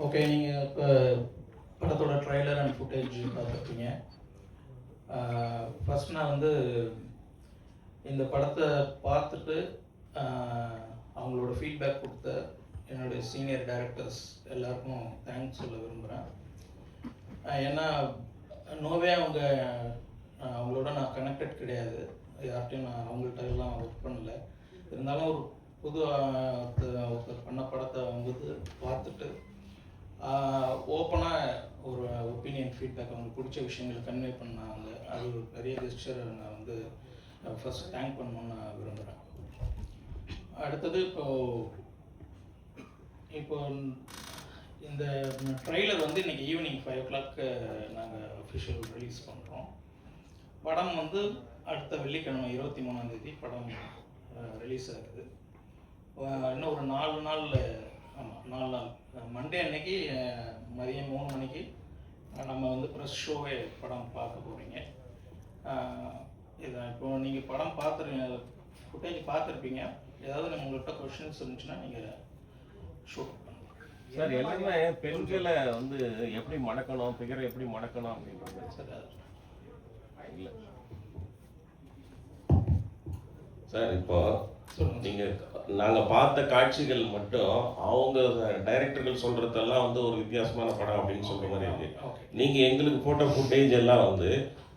Okay, நீங்கள் இப்போ படத்தோட ட்ரைலர் அண்ட் ஃபுட்டேஜ் பார்த்துருப்பீங்க. ஃபஸ்ட் நான் வந்து இந்த படத்தை பார்த்துட்டு அவங்களோட ஃபீட்பேக் கொடுத்த என்னுடைய சீனியர் டைரக்டர்ஸ் எல்லாருக்கும் தேங்க்ஸ் சொல்ல விரும்புகிறேன். ஏன்னா நோவே அவங்களோட நான் கனெக்டட் கிடையாது, யார்கிட்டையும் நான் அவங்கள்ட்ட எல்லாம் ஒர்க் பண்ணல. இருந்தாலும் ஒரு புது ஒருத்தர் பண்ண படத்தை வந்து பார்த்துட்டு ஓப்பனாக ஒரு ஒப்பீனியன் ஃபீட்பேக் அவங்களுக்கு பிடிச்ச விஷயங்களை கன்வே பண்ணாங்க. அது ஒரு பெரிய ஜெஸ்டரை நான் வந்து ஃபஸ்ட் தேங்க் பண்ணணும்னு நான் விரும்புகிறேன். அடுத்தது இப்போ இந்த ட்ரெய்லர் வந்து இன்றைக்கி ஈவினிங் 5 o'clock நாங்கள் அஃபிஷியல் ரிலீஸ் பண்ணுறோம். படம் வந்து அடுத்த வெள்ளிக்கிழமை 23ஆம் தேதி படம் ரிலீஸ் ஆகுது. இன்னும் ஒரு 4 நாள், ஆமாம் 4 நாள், மண்டே அன்னைக்கு மதியம் 3 மணிக்கு நம்ம வந்து ப்ரெஸ் ஷோவே படம் பார்க்க போகிறீங்க. இதான் இப்போ நீங்கள் படம் ஃபுட்டேஜ் பார்த்துருப்பீங்க. ஏதாவது உங்கள்கிட்ட கொஷின்ஸ் இருந்துச்சுன்னா நீங்கள் ஷூட் பண்ணலாம். சார், எல்லாமே பெண்களை வந்து எப்படி மடக்கணும், பிகரை எப்படி மடக்கணும் அப்படின்றது சார் இல்லை சார். இப்போ நாங்கள் பார்த்த காட்சிகள் மட்டும் அவங்க டைரக்டர்கள் சொல்றதெல்லாம் வந்து ஒரு வித்தியாசமான படம் அப்படின்னு சொல்ற மாதிரி இருக்கு. நீங்க எங்களுக்கு போட்ட ஃபுட்டேஜ் எல்லாம் வந்து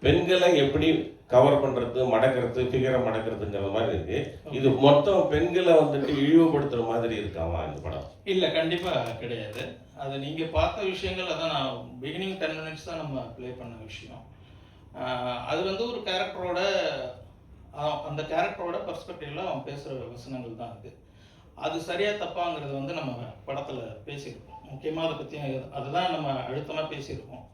பெண்களை எப்படி கவர் பண்றது, மடக்கிறது, ஃபிகரை மடக்கிறதுங்கிற மாதிரி இருக்கு. இது மொத்தம் பெண்களை வந்துட்டு இழிவுபடுத்துற மாதிரி இருக்காமா இந்த படம்? இல்லை, கண்டிப்பாக கிடையாது. அது நீங்கள் பார்த்த விஷயங்கள் அதான் நான் பிகினிங் 10 minutes தான் நம்ம ப்ளே பண்ண விஷயம். அது வந்து ஒரு கேரக்டரோட அந்த கேரக்டரோட பர்ஸ்பெக்டிவ்ல அவன் பேசுகிற வசனங்கள் தான் அது சரியாக தப்பாங்கிறது வந்து நம்ம படத்தில் பேசியிருக்கோம். முக்கியமாக அதை பற்றி அதுதான் நம்ம அழுத்தமாக பேசியிருக்கோம்.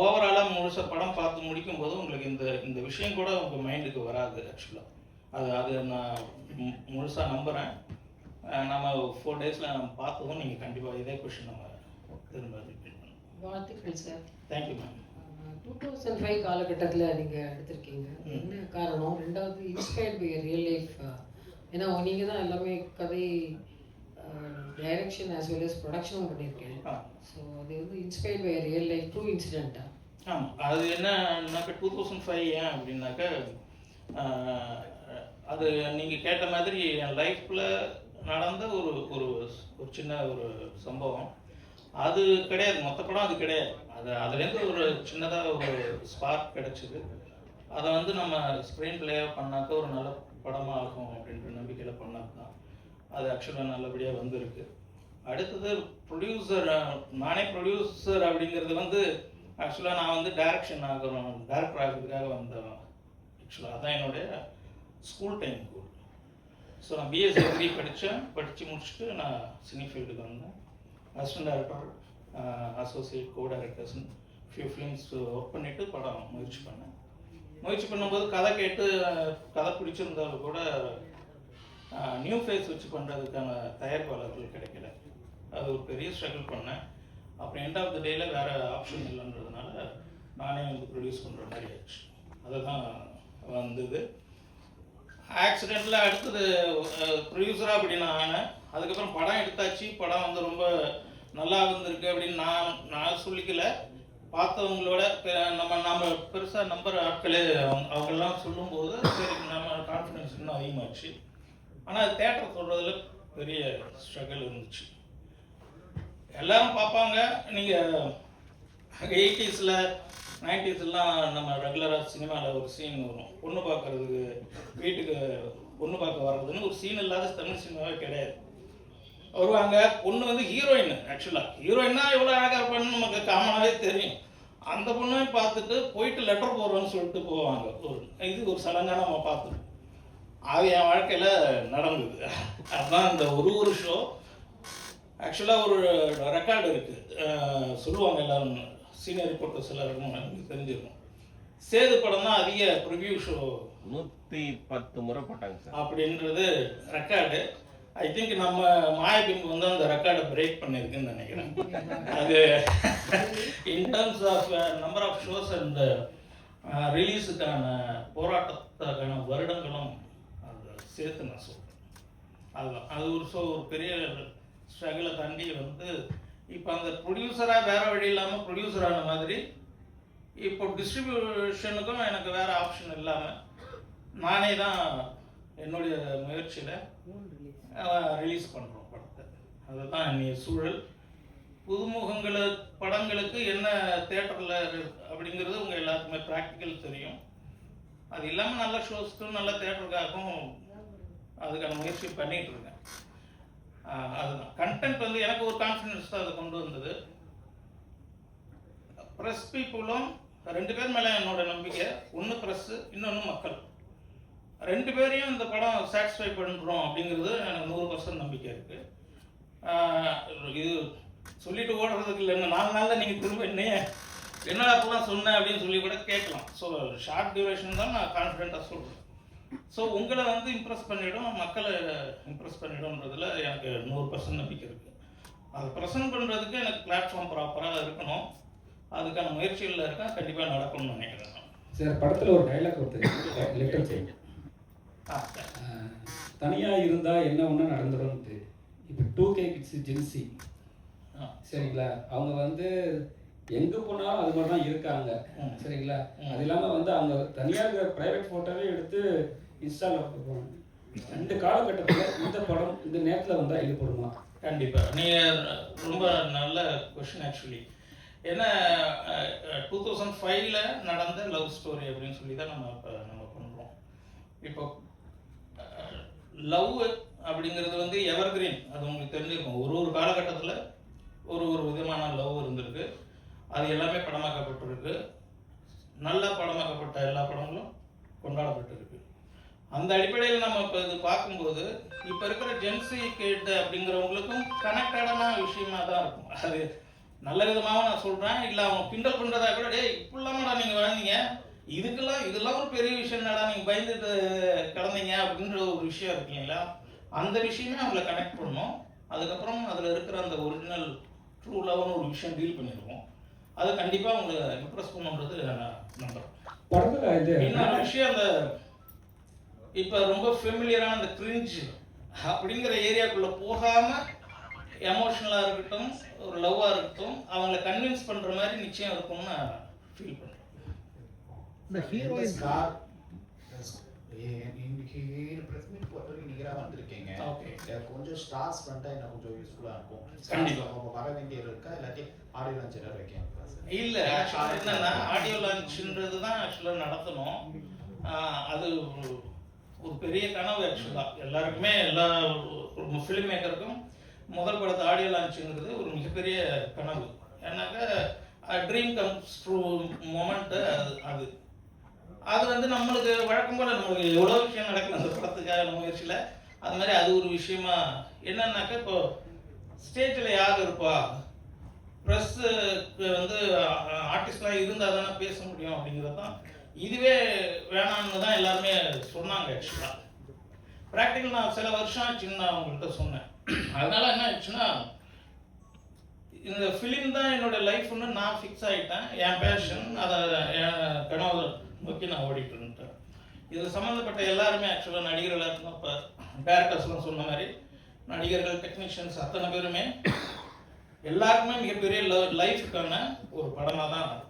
ஓவராலாக முழுசாக படம் பார்த்து முடிக்கும் போது உங்களுக்கு இந்த விஷயம் கூட உங்கள் மைண்டுக்கு வராது. ஆக்சுவலாக அது நான் முழுசாக நம்புகிறேன். நம்ம 4 daysல நம்ம பார்த்ததும் நீங்கள் கண்டிப்பாக இதே கொஷின் நம்ம திரும்ப ரிப்பீட் பண்ணணும். வாழ்த்துக்கள் சார். Thank you ma'am. 2005 காலகட்டத்தில் நீங்கள் எடுத்திருக்கீங்க, என்ன காரணம்? ரெண்டாவது இன்ஸ்பயர்ட் பை ரியல் லைஃப், ஏன்னா நீங்கள் தான் எல்லாமே கதை டைரக்ஷன் ஆஸ் வெல் அஸ் ப்ரொடக்ஷனும் பண்ணியிருக்கேன். ஸோ அது வந்து inspired by real life true இன்சிடெண்ட்டா? ஆமாம், அது என்னன்னாக்கா 2005 ஏன் அப்படின்னாக்கா அது நீங்கள் கேட்ட மாதிரி என் லைஃப்பில் நடந்த ஒரு சின்ன ஒரு சம்பவம். அது கிடையாது, மொத்த படம் அது கிடையாது. அதுலேருந்து ஒரு சின்னதாக ஒரு ஸ்பார்க் கிடச்சிது. அதை வந்து நம்ம ஸ்க்ரீன் பிளேயாக பண்ணாக்க ஒரு நல்ல படமாக ஆகும் அப்படின்ற நம்பிக்கையில் பண்ணால் தான் அது ஆக்சுவலாக நல்லபடியாக வந்திருக்கு. அடுத்தது ப்ரொடியூசர், நானே ப்ரொடியூசர் அப்படிங்கிறது வந்து ஆக்சுவலாக நான் வந்து டேரக்டர் ஆகிறதுக்காக வந்தேன். ஆக்சுவலாக அதான் என்னுடைய ஸ்கூல் டைம் கோல். ஸோ நான் பிஎஸ்சி டிகிரி படித்து முடிச்சுட்டு நான் சினி ஃபீல்டுக்கு வந்தேன். அசிஸ்டன்ட் டைரக்டர், அசோசியேட், கோ டைரக்டர்ஸ் ஃபியூ ஃபிலிம்ஸ் ஒர்க் பண்ணிவிட்டு படம் முயற்சி பண்ணும்போது கதை பிடிச்சிருந்தாலும் கூட நியூ ஃபேஸ் வச்சு பண்ணுறதுக்கான தயாரிப்பாளர்கள் கிடைக்கல. அது ஒரு பெரிய ஸ்ட்ரகிள் பண்ணேன். அப்புறம் எண்ட் ஆஃப் த டேயில் வேறு ஆப்ஷன் இல்லைன்றதுனால நானே வந்து ப்ரொடியூஸ் பண்ணுற மாதிரி ஆச்சு. அதுதான் வந்தது. ஆக்சிடெண்ட்டில் அடுத்தது ப்ரொடியூசராக அப்படி நான் ஆனேன். அதுக்கப்புறம் படம் எடுத்தாச்சு. படம் வந்து ரொம்ப நல்லா இருந்திருக்கு அப்படின்னு நான் சொல்லிக்கல. பார்த்தவங்களோட நம்ம பெருசாக நம்புகிற ஆட்களே அவங்கெல்லாம் சொல்லும்போது சரி நம்ம கான்ஃபிடன்ஸ் இன்னும் அதிகமாச்சு. ஆனால் தேட்டர் சொல்கிறதுல பெரிய ஸ்ட்ரகிள் இருந்துச்சு. எல்லாரும் பார்ப்பாங்க. நீங்கள் 80s 90s நம்ம ரெகுலராக சினிமாவில் ஒரு சீன் வரும், பொண்ணு பார்க்கறதுக்கு வீட்டுக்கு பொண்ணு பார்க்க வர்றதுன்னு ஒரு சீன் இல்லாத தமிழ் சினிமாவே கிடையாது. வருவாங்க, பொண்ணு வந்து ஹீரோயின். ஆக்சுவலாக ஹீரோயின்னா எவ்வளோ அழகாக இருப்பான்னு நமக்கு காமனாகவே தெரியும். அந்த பொண்ணை பார்த்துட்டு போயிட்டு லெட்டர் போடுறோன்னு சொல்லிட்டு போவாங்க. இது ஒரு சடங்காக நம்ம பார்த்துருக்கோம். அது என் வாழ்க்கையில் நடந்தது. அதுதான் இந்த ஒரு ஷோ. ஆக்சுவலாக ஒரு ரெக்கார்டு இருக்குது, சொல்லுவாங்க எல்லாரும், சீனியர் ரிப்போர்ட்டர்ஸ் எல்லாருக்கும் எனக்கு தெரிஞ்சிருக்கும். சேது படம் தான் அதிக ப்ரிவியூ ஷோ 110 முறை போட்டாங்க சார் அப்படின்றது ரெக்கார்டு. ஐ திங்க் நம்ம மாயபிம்பு வந்து அந்த ரெக்கார்டை பிரேக் பண்ணியிருக்குன்னு நினைக்கிறேன். அது in terms of number of shows and ரிலீஸுக்கான போராட்டத்துக்கான வருடங்களும் அதை சேர்த்து நான் சொல்கிறேன். அதுதான் அது ஒரு பெரிய ஸ்ட்ரகிளை தாண்டி வந்து இப்போ அந்த ப்ரொடியூசராக வேற வழி இல்லாமல் ப்ரொடியூசர் ஆன மாதிரி இப்போ டிஸ்ட்ரிபியூஷனுக்கும் எனக்கு வேற ஆப்ஷன் இல்லாமல் நானே தான் என்னுடைய முயற்சியில் ரிலீஸ் பண்ணுறோம் படத்தை. அதுதான் இன்னைய சூழல். புதுமுகங்கள படங்களுக்கு என்ன தேட்டரில் அப்படிங்கிறது உங்கள் எல்லாருக்குமே ப்ராக்டிக்கல் தெரியும். அது இல்லாமல் நல்ல ஷோஸ்க்கும் நல்ல தேட்டருக்காகவும் அதுக்கான முயற்சி பண்ணிகிட்டு இருக்கேன். அதுதான் கண்டென்ட் வந்து எனக்கு ஒரு கான்ஃபிடன்ஸ் தான் அதை கொண்டு வந்தது. ப்ரெஸ் பீப்புளும் 2 பேர் மேலே என்னோட நம்பிக்கை. ஒன்று ப்ரெஸ்ஸு, இன்னொன்று மக்கள். 2 பேரையும் இந்த படம் சாட்டிஸ்ஃபை பண்ணுறோம் அப்படிங்கிறது எனக்கு 100% நம்பிக்கை இருக்குது. இது சொல்லிட்டு ஓடுறதுக்கு இல்லை, இன்னும் 4 நாளில் நீங்கள் திரும்ப என்னடா அப்போலாம் சொன்னேன் அப்படின்னு சொல்லி கூட கேட்கலாம். ஸோ ஷார்ட் டியூரேஷன் தான் நான் கான்ஃபிடென்ட்டாக சொல்கிறேன். ஸோ உங்களை வந்து இம்ப்ரெஸ் பண்ணிவிடும், மக்களை இம்ப்ரெஸ் பண்ணிவிடும்ன்றதுல எனக்கு 100% நம்பிக்கை இருக்குது. அதை ப்ரெசென்ட் பண்ணுறதுக்கு எனக்கு பிளாட்ஃபார்ம் ப்ராப்பராக இருக்கணும். அதுக்கான முயற்சிகளில் இருக்கேன். கண்டிப்பாக நடக்கணும்னு நினைக்கிறேன். சார் படத்தில் ஒரு டைலாக் ஒருத்தர் லிட்டில் சேஞ்ச் தனியாக இருந்தால் என்ன ஒன்று நடந்துடும்ட்டு. இப்போ 2K கிட்ஸு ஜென்சி சரிங்களா, அவங்க வந்து எங்கே போனாலும் அது மாதிரி தான் இருக்காங்க சரிங்களா. அது இல்லாமல் வந்து அவங்க தனியாக இருக்கிற ப்ரைவேட் ஃபோட்டோவே எடுத்து இன்ஸ்டாவில் போடுவாங்க. இந்த காலகட்டத்தில் இந்த படம் இந்த நேரத்தில் வந்தால் ஈடுபடுமா? கண்டிப்பாக. நீங்கள் ரொம்ப நல்ல கொஷின் ஆக்சுவலி. ஏன்னா 2005 நடந்த லவ் ஸ்டோரி அப்படின்னு சொல்லி தான் நம்ம பண்ணுறோம். இப்போ லவ் அப்படிங்கிறது வந்து எவர்கிரீன். அது உங்களுக்கு தெரிஞ்சிருக்கும். ஒரு காலகட்டத்தில் ஒரு விதமான லவ் இருந்திருக்கு. அது எல்லாமே படமாக்கப்பட்டிருக்கு. நல்லா படமாக்கப்பட்ட எல்லா படங்களும் கொண்டாடப்பட்டிருக்கு. அந்த அடிப்படையில் நம்ம இப்போ இது பார்க்கும்போது இப்போ இருக்கிற ஜென்சி கிட் அப்படிங்கிறவங்களுக்கும் கனெக்டடான விஷயமா தான் இருக்கும். அது நல்ல விதமாக நான் சொல்கிறேன். இல்லை அவங்க கிண்டல் பண்ணுறதா கூட, டே இப்படிலாமாடா நீங்கள் வாழ்ந்தீங்க, இதெல்லாம் ஒரு பெரிய விஷயம்னாடா நீங்கள் பயந்துட்டு கிடந்தீங்க அப்படின்ற ஒரு விஷயம் இருக்கு இல்லைங்களா. அந்த விஷயமே அவங்கள கனெக்ட் பண்ணணும். அதுக்கப்புறம் அதில் இருக்கிற அந்த ஒரிஜினல் ட்ரூ லவ்னு ஒரு விஷயம் டீல் பண்ணிடுவோம். அது கண்டிப்பாக உங்களை இம்ப்ரெஸ் பண்ணுன்றது நான் நம்புகிறேன். இன்னொரு விஷயம், அந்த இப்போ ரொம்ப ஃபெமிலியரான அந்த கிரிஞ்ச் அப்படிங்கிற ஏரியாக்குள்ளே போகாமல் எமோஷனலாக இருக்கட்டும், ஒரு லவ்வாக இருக்கட்டும், அவங்கள கன்வின்ஸ் பண்ணுற மாதிரி நிச்சயம் இருக்கும்னு நான் ஃபீல் பண்ணுறேன். இந்த ஹீரோயின் ஸ்டார் இன்னைக்கு பிரஸ் மீட் பொறுத்தவரைக்கும் நீங்களாக வந்திருக்கீங்க. கொஞ்சம் ஸ்டார்ஸ் பண்ணிட்டா என்ன கொஞ்சம் யூஸ்ஃபுல்லாக இருக்கும். கண்டிப்பாக வர வேண்டியது இருக்கா, இல்லாட்டி ஆடியோ லான்ச் ஏதாவது வைக்கணும்? இல்லை, ஆக்சுவலாக என்னென்னா ஆடியோ லான்ச்ன்றது தான் ஆக்சுவலாக நடத்தணும். அது ஒரு பெரிய கனவு ஆக்சுவலாக எல்லாருக்குமே. எல்லா ஃபிலிம் மேக்கருக்கும் முதல் படத்தை ஆடியோ லான்ச்சுங்கிறது ஒரு மிகப்பெரிய கனவு. ஏன்னாக்கா ட்ரீம் கம்ஸ் ட்ரூ மொமெண்ட்டு அது அது வந்து நம்மளுக்கு வழக்கம் போல் நம்மளுக்கு எவ்வளோ விஷயம் நடக்கும் அந்த படத்துக்காக முயற்சியில். அது மாதிரி அது ஒரு விஷயமா என்னன்னாக்கா, இப்போ ஸ்டேஜில் யார் இருப்பா, ப்ரெஸ்ஸுக்கு வந்து ஆர்டிஸ்ட்லாம் இருந்தால் தானே பேச முடியும் அப்படிங்கிறது தான். இதுவே வேணான்னு தான் எல்லாருமே சொன்னாங்க. ஆக்சுவலாக ப்ராக்டிக்கல் நான் சில வருஷம் ஆச்சுன்னு நான் அவங்கள்ட்ட சொன்னேன். அதனால என்ன ஆச்சுன்னா, இந்த ஃபிலிம் தான் என்னோட லைஃப்னு நான் ஃபிக்ஸ் ஆகிட்டேன். என் பேஷன், அதை என் கனவு நோக்கி நான் ஓடிட்டு இருந்தேன். இதில் சம்மந்தப்பட்ட எல்லாருமே ஆக்சுவலாக நடிகர்களாக இருந்தோம். இப்போ டேரக்டர்ஸ்லாம் சொன்ன மாதிரி நடிகர்கள், டெக்னீஷியன்ஸ் அத்தனை பேருமே எல்லாருக்குமே மிகப்பெரிய லைஃபுக்கான ஒரு படமாக தான்